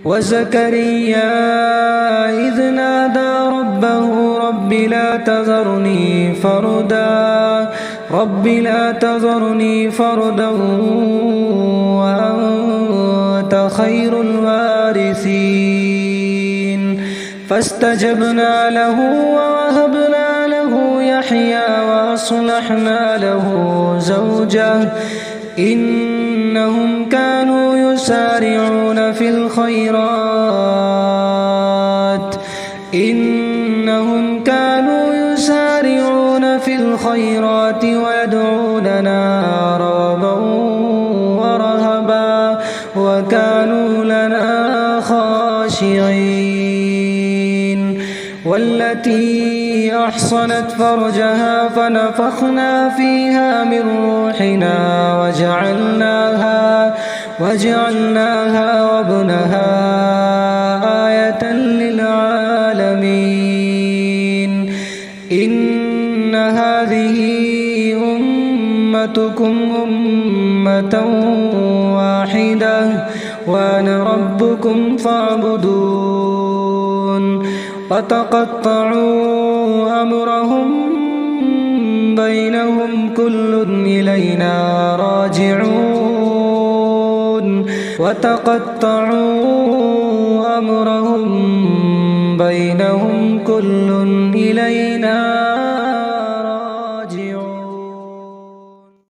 وزكريا إذ نادى ربه رب لا تذرني فردا وأنت خير الوارثين فاستجبنا له ووهبنا له يحيى وأصلحنا له زوجه إنهم كانوا يسارعون في الخيرات ويدعوننا رغبا ورهبا وكانوا لنا خاشعين والتي أحصنت فرجها فنفخنا فيها من روحنا وجعلناها وابنها آية للعالمين إن هذه أمتكم أمة واحدة وأنا ربكم فاعبدون وتقطعوا أمرهم بينهم كل إلينا راجعون